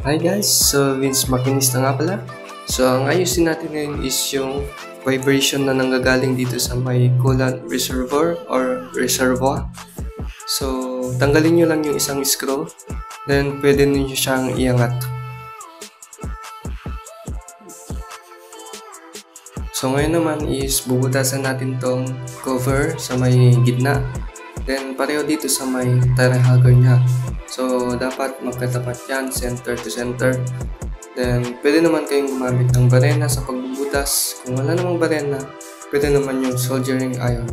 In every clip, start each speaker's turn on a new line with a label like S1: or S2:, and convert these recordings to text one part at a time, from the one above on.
S1: Hi guys, so Vince Makinista nga pala. So ang ayusin natin ngayon is yung vibration na nanggagaling dito sa may coolant reservoir or reservoir. So tanggalin nyo lang yung isang screw, then pwede nyo siyang iangat. So ngayon naman is bubutasan natin tong cover sa may gitna, then pareho dito sa may tire hugger nya. So dapat magkatapat yan, center to center. Then pwede naman kayong gumamit ng barena sa pagbubutas. Kung wala namang barena, pwede naman yung soldering iron.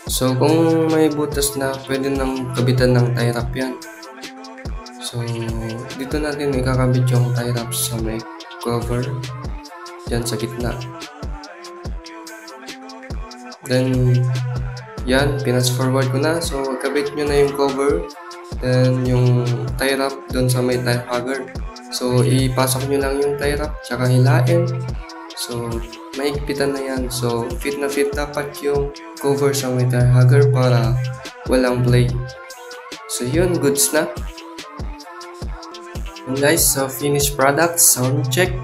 S1: So kung may butas na, pwede nang kabitan ng tie wrap yan. So dito natin ikakabit yung tie wrap sa may cover dyan sa gitna. Then yan, pinas forward ko na. So kabit nyo na yung cover, then yung tie wrap doon sa may tire hugger. So ipasok nyo lang yung tie wrap, tsaka hilain. So maigpitan na yan. So fit na fit dapat yung cover sa may tire hugger para walang play. So yun, goods na. And guys, so finished product, sound check.